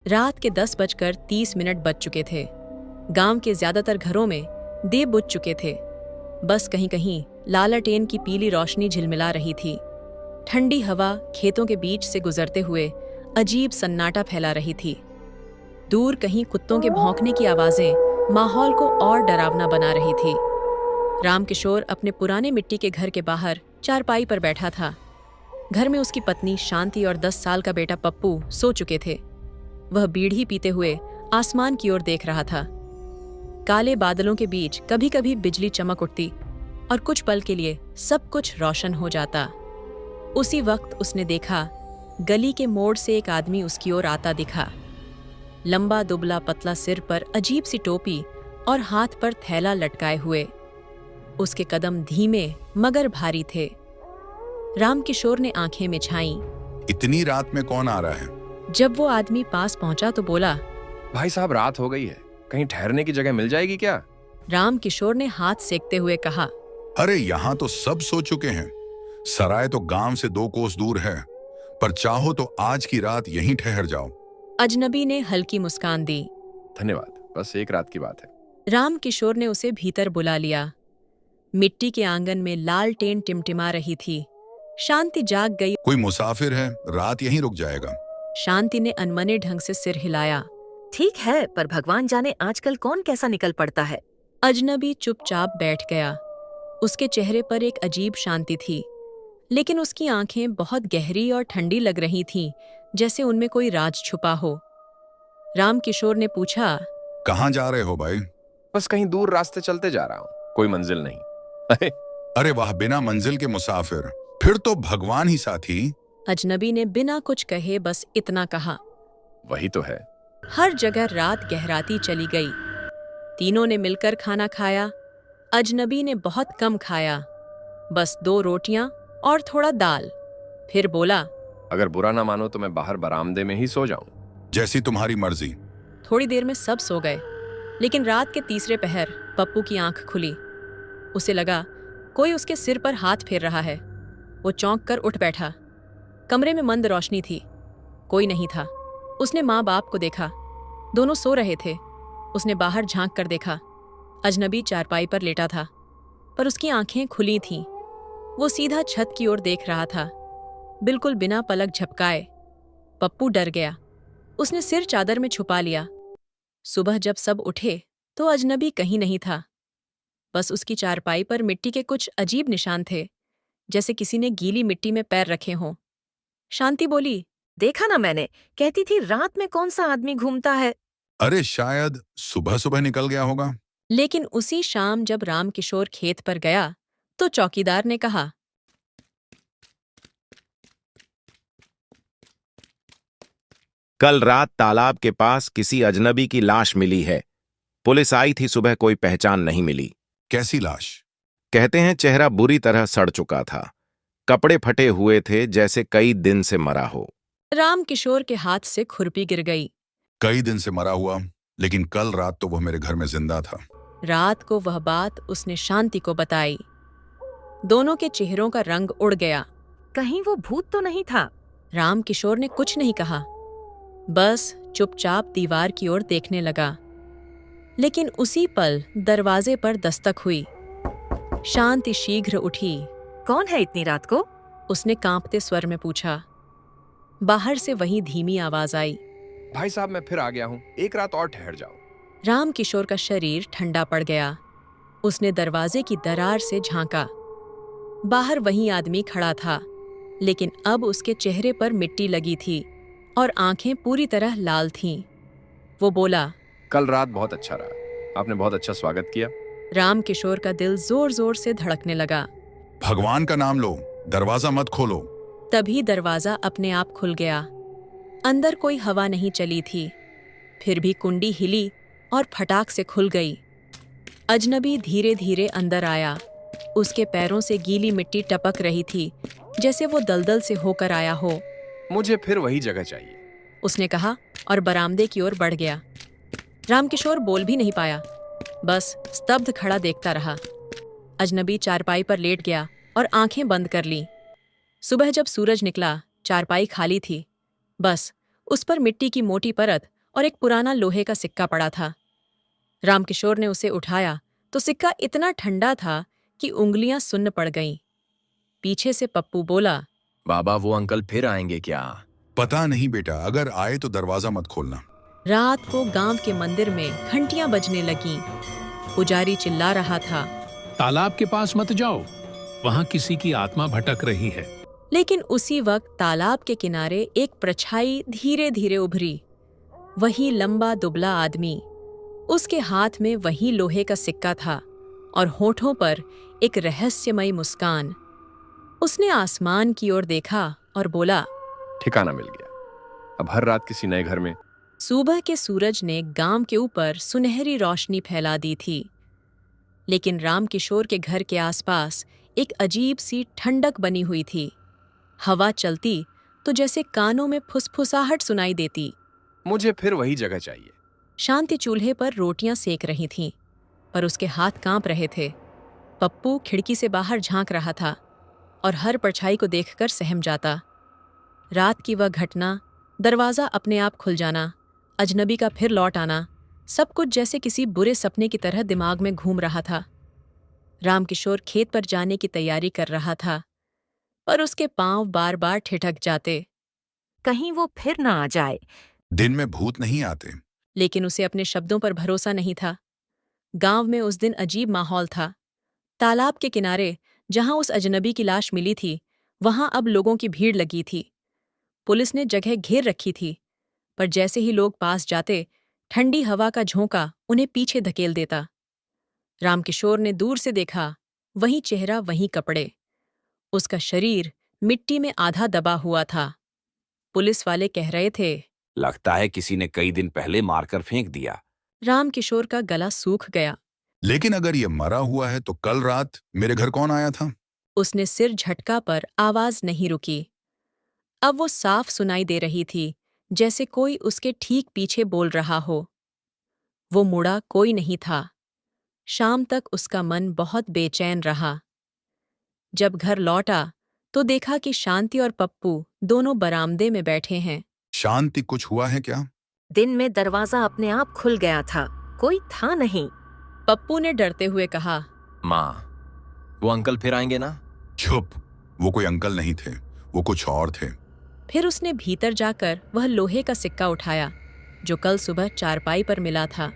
रात के 10:30 बज चुके थे। गांव के ज्यादातर घरों में दीप बुझ चुके थे। बस कहीं कहीं लालटेन की पीली रोशनी झिलमिला रही थी। ठंडी हवा खेतों के बीच से गुजरते हुए अजीब सन्नाटा फैला रही थी। दूर कहीं कुत्तों के भौंकने की आवाजें माहौल को और डरावना बना रही थी। रामकिशोर अपने पुराने मिट्टी के घर के बाहर चारपाई पर बैठा था। घर में उसकी पत्नी शांति और 10 साल का बेटा पप्पू सो चुके थे। वह बीड़ी पीते हुए आसमान की ओर देख रहा था। काले बादलों के बीच कभी कभी बिजली चमक उठती और कुछ पल के लिए सब कुछ रोशन हो जाता। उसी वक्त उसने देखा, गली के मोड़ से एक आदमी उसकी ओर आता दिखा। लंबा दुबला पतला सिर पर अजीब सी टोपी और हाथ पर थैला लटकाए हुए। उसके कदम धीमे मगर भारी थे। रामकिशोर ने आंखें मिछाईं। इतनी रात में कौन आ रहा है? जब वो आदमी पास पहुंचा तो बोला, भाई साहब, रात हो गई है, कहीं ठहरने की जगह मिल जाएगी क्या? रामकिशोर ने हाथ सेकते हुए कहा, अरे यहाँ तो सब सो चुके हैं। सराय तो गांव से 2 कोस दूर है, पर चाहो तो आज की रात यहीं ठहर जाओ। अजनबी ने हल्की मुस्कान दी। धन्यवाद, बस एक रात की बात है। रामकिशोर ने उसे भीतर बुला लिया। मिट्टी के आंगन में लालटेन टिमटिमा रही थी। शांति जाग गई। कोई मुसाफिर है, रात यहीं रुक जाएगा। शांति ने अनमने ढंग से सिर हिलाया। ठीक है, पर भगवान जाने आजकल कौन कैसा निकल पड़ता है। अजनबी चुपचाप बैठ गया। उसके चेहरे पर एक अजीब शांति थी, लेकिन उसकी आंखें बहुत गहरी और ठंडी लग रही थीं, जैसे उनमें कोई राज छुपा हो। रामकिशोर ने पूछा, कहाँ जा रहे हो भाई? बस कहीं दूर रास्ते चलते जा रहा हूँ, कोई मंजिल नहीं। अरे वाह, बिना मंजिल के मुसाफिर, फिर तो भगवान ही साथी। अजनबी ने बिना कुछ कहे बस इतना कहा। वही तो है। हर जगह रात गहराती चली गई। तीनों ने मिलकर खाना खाया। अजनबी ने बहुत कम खाया, बस 2 रोटियां और थोड़ा दाल। फिर बोला, अगर बुरा ना मानो तो मैं बाहर बरामदे में ही सो जाऊं। जैसी तुम्हारी मर्जी। थोड़ी देर में सब सो गए, लेकिन रात के तीसरे पहर पप्पू की आंख खुली। उसे लगा कोई उसके सिर पर हाथ फेर रहा है। वो चौंक कर उठ बैठा। कमरे में मंद रोशनी थी, कोई नहीं था। उसने माँ बाप को देखा, दोनों सो रहे थे। उसने बाहर झांक कर देखा, अजनबी चारपाई पर लेटा था, पर उसकी आंखें खुली थीं। वो सीधा छत की ओर देख रहा था, बिल्कुल बिना पलक झपकाए। पप्पू डर गया। उसने सिर चादर में छुपा लिया। सुबह जब सब उठे तो अजनबी कहीं नहीं था। बस उसकी चारपाई पर मिट्टी के कुछ अजीब निशान थे, जैसे किसी ने गीली मिट्टी में पैर रखे हों। शांति बोली, देखा ना, मैंने कहती थी रात में कौन सा आदमी घूमता है। अरे शायद सुबह सुबह निकल गया होगा। लेकिन उसी शाम जब रामकिशोर खेत पर गया तो चौकीदार ने कहा, कल रात तालाब के पास किसी अजनबी की लाश मिली है। पुलिस आई थी सुबह, कोई पहचान नहीं मिली। कैसी लाश? कहते हैं चेहरा बुरी तरह सड़ चुका था, कपड़े फटे हुए थे, जैसे कई दिन से मरा हो। रामकिशोर के हाथ से खुरपी गिर गई। कई दिन से मरा हुआ, लेकिन कल रात तो वह मेरे घर में जिंदा था। रात को वह बात उसने शांति को बताई। दोनों के चेहरों का रंग उड़ गया। कहीं वो भूत तो नहीं था? रामकिशोर ने कुछ नहीं कहा, बस चुपचाप दीवार की ओर देखने लगा। लेकिन उसी पल दरवाजे पर दस्तक हुई। शांति शीघ्र उठी। कौन है इतनी रात को? उसने कांपते स्वर में पूछा। बाहर से वही धीमी आवाज आई, भाई साहब, मैं फिर आ गया हूँ, एक रात और ठहर जाओ। रामकिशोर का शरीर ठंडा पड़ गया। उसने दरवाजे की दरार से झांका। बाहर वही आदमी खड़ा था, लेकिन अब उसके चेहरे पर मिट्टी लगी थी और आंखें पूरी तरह लाल थीं। वो बोला, कल रात बहुत अच्छा रहा, आपने बहुत अच्छा स्वागत किया। रामकिशोर का दिल जोर जोर से धड़कने लगा। भगवान का नाम लो, दरवाजा मत खोलो। तभी दरवाजा अपने आप खुल गया। अंदर कोई हवा नहीं चली थी। फिर भी कुंडी हिली और फटाक से खुल गई। अजनबी धीरे धीरे अंदर आया। उसके पैरों से गीली मिट्टी टपक रही थी, जैसे वो दलदल से होकर आया हो। मुझे फिर वही जगह चाहिए, उसने कहा और बरामदे की ओर बढ़ गया। रामकिशोर बोल भी नहीं पाया, बस स्तब्ध खड़ा देखता रहा। अजनबी चारपाई पर लेट गया और आंखें बंद कर लीं। सुबह जब सूरज निकला, चारपाई खाली थी। बस उस पर मिट्टी की मोटी परत और एक पुराना लोहे का सिक्का पड़ा था। रामकिशोर ने उसे उठाया तो सिक्का इतना ठंडा था कि उंगलियां सुन्न पड़ गईं। पीछे से पप्पू बोला, बाबा वो अंकल फिर आएंगे क्या? पता नहीं बेटा, अगर आए तो दरवाजा मत खोलना। रात को गांव के मंदिर में घंटियां बजने लगीं। पुजारी चिल्ला रहा था, तालाब के पास मत जाओ, वहां किसी की आत्मा भटक रही है। लेकिन उसी वक्त तालाब के किनारे एक परछाई धीरे धीरे उभरी। वही लंबा दुबला आदमी, उसके हाथ में वही लोहे का सिक्का था और होठों पर एक रहस्यमयी मुस्कान। उसने आसमान की ओर देखा और बोला, ठिकाना मिल गया। अब हर रात किसी नए घर में। सुबह के सूरज ने गांव के ऊपर सुनहरी रोशनी फैला दी थी, लेकिन रामकिशोर के घर के आसपास एक अजीब सी ठंडक बनी हुई थी। हवा चलती तो जैसे कानों में फुसफुसाहट सुनाई देती। मुझे फिर वही जगह चाहिए। शांति चूल्हे पर रोटियां सेक रही थीं, पर उसके हाथ कांप रहे थे। पप्पू खिड़की से बाहर झांक रहा था और हर परछाई को देखकर सहम जाता। रात की वह घटना, दरवाज़ा अपने आप खुल जाना, अजनबी का फिर लौट आना, सब कुछ जैसे किसी बुरे सपने की तरह दिमाग में घूम रहा था। रामकिशोर खेत पर जाने की तैयारी कर रहा था, पर उसके पांव बार बार ठिठक जाते। कहीं वो फिर ना आ जाए। दिन में भूत नहीं आते। लेकिन उसे अपने शब्दों पर भरोसा नहीं था। गांव में उस दिन अजीब माहौल था। तालाब के किनारे, जहां उस अजनबी की लाश मिली थी, वहां अब लोगों की भीड़ लगी थी। पुलिस ने जगह घेर रखी थी, पर जैसे ही लोग पास जाते, ठंडी हवा का झोंका उन्हें पीछे धकेल देता। रामकिशोर ने दूर से देखा, वही चेहरा, वही कपड़े। उसका शरीर मिट्टी में आधा दबा हुआ था। पुलिस वाले कह रहे थे, लगता है किसी ने कई दिन पहले मारकर फेंक दिया। रामकिशोर का गला सूख गया। लेकिन अगर ये मरा हुआ है तो कल रात मेरे घर कौन आया था? उसने सिर झटका पर आवाज नहीं रुकी। अब वो साफ सुनाई दे रही थी, जैसे कोई उसके ठीक पीछे बोल रहा हो। वो मुड़ा, कोई नहीं था। शाम तक उसका मन बहुत बेचैन रहा। जब घर लौटा तो देखा कि शांति और पप्पू दोनों बरामदे में बैठे हैं। शांति, कुछ हुआ है क्या? दिन में दरवाजा अपने आप खुल गया था, कोई था नहीं। पप्पू ने डरते हुए कहा, माँ, वो अंकल फिर आएंगे ना? चुप, वो कोई अंकल नहीं थे, वो कुछ और थे। फिर उसने भीतर जाकर वह लोहे का सिक्का उठाया जो कल सुबह चारपाई पर मिला था।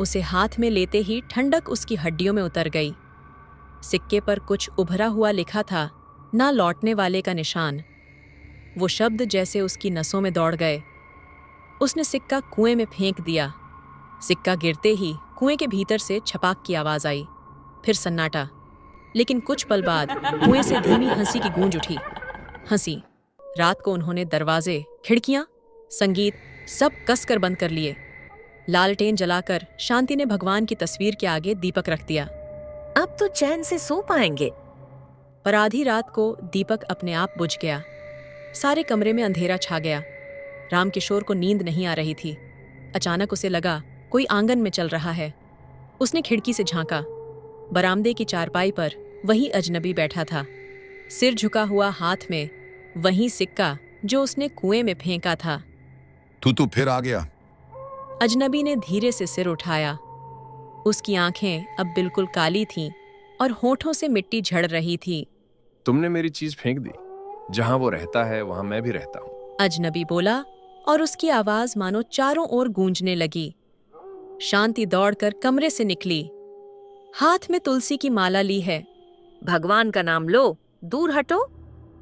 उसे हाथ में लेते ही ठंडक उसकी हड्डियों में उतर गई। सिक्के पर कुछ उभरा हुआ लिखा था, ना लौटने वाले का निशान। वो शब्द जैसे उसकी नसों में दौड़ गए। उसने सिक्का कुएं में फेंक दिया। सिक्का गिरते ही कुएं के भीतर से छपाक की आवाज आई, फिर सन्नाटा। लेकिन कुछ पल बाद कुएं से धीमी हंसी की गूंज उठी। हंसी। रात को उन्होंने दरवाजे, खिड़कियां, संगीत सब कसकर बंद कर लिए। लालटेन जलाकर शांति ने भगवान की तस्वीर के आगे दीपक रख दिया। अब तो चैन से सो पाएंगे। पर आधी रात को दीपक अपने आप बुझ गया। सारे कमरे में अंधेरा छा गया। रामकिशोर को नींद नहीं आ रही थी। अचानक उसे लगा कोई आंगन में चल रहा है। उसने खिड़की से झांका। बरामदे की चारपाई पर वही अजनबी बैठा था, सिर झुका हुआ, हाथ में वही सिक्का जो उसने कुएं में फेंका था। तू फिर आ गया। अजनबी ने धीरे से सिर उठाया। उसकी आंखें अब बिल्कुल काली थीं और होठों से मिट्टी झड़ रही थी। तुमने मेरी चीज फेंक दी। जहां वो रहता है वहां मैं भी रहता हूँ। अजनबी बोला और उसकी आवाज मानो चारों ओर गूंजने लगी। शांति दौड़कर कमरे से निकली। हाथ में तुलसी की माला ली है। भगवान का नाम लो, दूर हटो।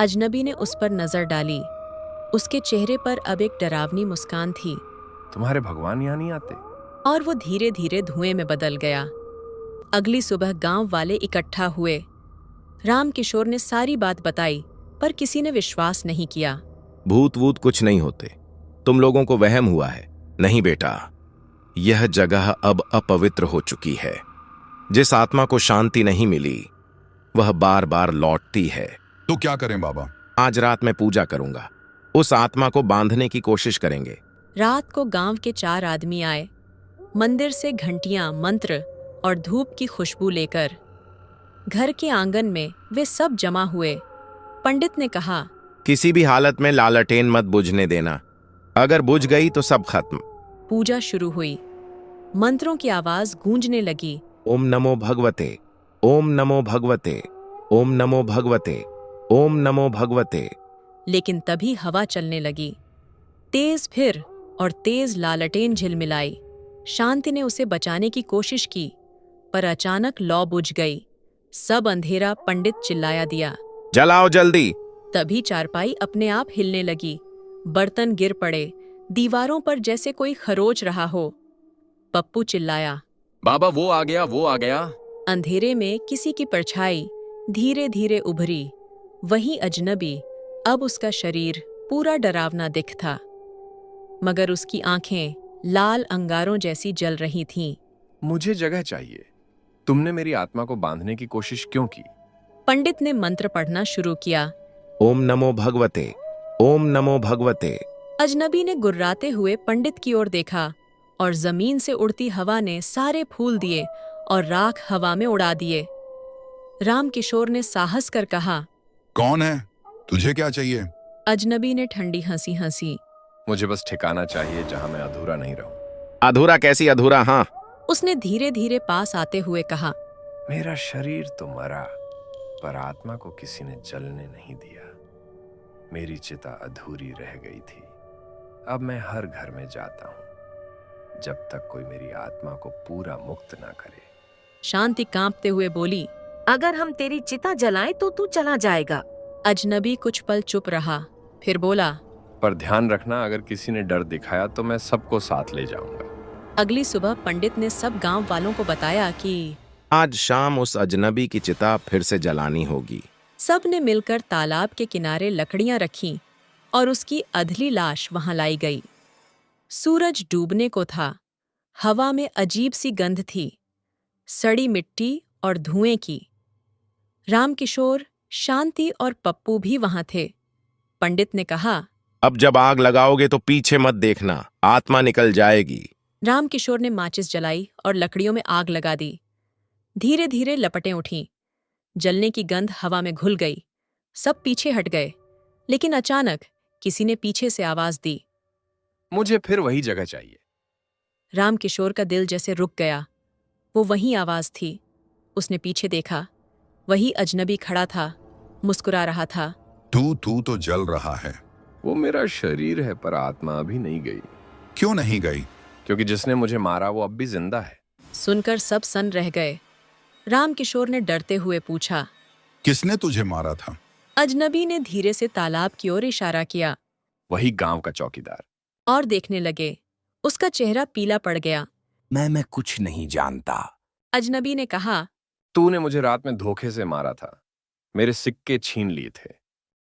अजनबी ने उस पर नजर डाली। उसके चेहरे पर अब एक डरावनी मुस्कान थी। तुम्हारे भगवान यहाँ नहीं आते? और वो धीरे धीरे धुएं में बदल गया। अगली सुबह गांव वाले इकट्ठा हुए। रामकिशोर ने सारी बात बताई, पर किसी ने विश्वास नहीं किया। भूत वूत कुछ नहीं होते, तुम लोगों को वहम हुआ है। नहीं बेटा, यह जगह अब अपवित्र हो चुकी है। जिस आत्मा को शांति नहीं मिली वह बार बार लौटती है। तो क्या करें बाबा? आज रात मैं पूजा करूंगा, उस आत्मा को बांधने की कोशिश करेंगे। रात को गांव के 4 आदमी आए, मंदिर से घंटियां, मंत्र और धूप की खुशबू लेकर। घर के आंगन में वे सब जमा हुए। पंडित ने कहा, किसी भी हालत में लालटेन मत बुझने देना। अगर बुझ गई तो सब खत्म। पूजा शुरू हुई। मंत्रों की आवाज गूंजने लगी। ओम नमो भगवते, ओम नमो भगवते, ओम नमो भगवते, ओम नमो भगवते। लेकिन तभी हवा चलने लगी। तेज फिर और तेज लालटेन झिलमिलाई। शांति ने उसे बचाने की कोशिश की, पर अचानक लौ बुझ गई। सब अंधेरा। पंडित चिल्लाया दिया। जलाओ जल्दी। तभी चारपाई अपने आप हिलने लगी। बर्तन गिर पड़े, दीवारों पर जैसे कोई खरोच रहा हो। पप्पू चिल्लाया। बाबा वो आ गया, वो आ गया। अंधेरे में किसी की परछाई धीरे धीरे उभरी। वही अजनबी। अब उसका शरीर पूरा डरावना दिख था, मगर उसकी आंखें लाल अंगारों जैसी जल रही थीं। मुझे जगह चाहिए। तुमने मेरी आत्मा को बांधने की कोशिश क्यों की? पंडित ने मंत्र पढ़ना शुरू किया। ओम नमो भगवते, ओम नमो भगवते। अजनबी ने गुर्राते हुए पंडित की ओर देखा और जमीन से उड़ती हवा ने सारे फूल दिए और राख हवा में उड़ा दिए। रामकिशोर ने साहस कर कहा, कौन है? तुझे क्या चाहिए? अजनबी ने ठंडी हंसी हंसी। मुझे बस ठिकाना चाहिए जहां मैं अधूरा नहीं रहूं। अधूरा कैसी अधूरा? हाँ। उसने धीरे धीरे पास आते हुए कहा। मेरा शरीर तो मरा, पर आत्मा को किसी ने जलने नहीं दिया। मेरी चिता अधूरी रह गई थी। अब मैं हर घर में जाता हूं जब तक कोई मेरी आत्मा को पूरा मुक्त ना करे। शांति कांपते हुए बोली। अगर हम तेरी चिता जलाएं तो तू चला जाएगा। अजनबी कुछ पल चुप रहा, फिर बोला। पर ध्यान रखना, अगर किसी ने डर दिखाया तो मैं सबको साथ ले जाऊंगा। अगली सुबह पंडित ने सब गांव वालों को बताया कि आज शाम उस अजनबी की चिता फिर से जलानी होगी। सब ने मिलकर तालाब के किनारे लकड़ियां रखीं और उसकी अधली लाश वहां लाई गई। सूरज डूबने को था। हवा में अजीब सी गंध थी, सड़ी मिट्टी और धुएं की। रामकिशोर, शांति और पप्पू भी वहां थे। पंडित ने कहा, अब जब आग लगाओगे तो पीछे मत देखना, आत्मा निकल जाएगी। रामकिशोर ने माचिस जलाई और लकड़ियों में आग लगा दी। धीरे धीरे लपटें उठीं। जलने की गंध हवा में घुल गई। सब पीछे हट गए, लेकिन अचानक किसी ने पीछे से आवाज दी। मुझे फिर वही जगह चाहिए। रामकिशोर का दिल जैसे रुक गया। वो वही आवाज थी। उसने पीछे देखा। वही अजनबी खड़ा था, मुस्कुरा रहा था। तू तो जल रहा है। वो मेरा शरीर है, पर आत्मा अभी नहीं गई। क्यों नहीं गई? क्योंकि जिसने मुझे मारा वो अब भी जिंदा है। सुनकर सब सन्न रह गए। रामकिशोर ने डरते हुए पूछा, किसने तुझे मारा था? अजनबी ने धीरे से तालाब की ओर इशारा किया। वही गांव का चौकीदार। और देखने लगे। उसका चेहरा पीला पड़ गया। मैं कुछ नहीं जानता। अजनबी ने कहा, तूने मुझे रात में धोखे से मारा था। मेरे सिक्के छीन लिए थे।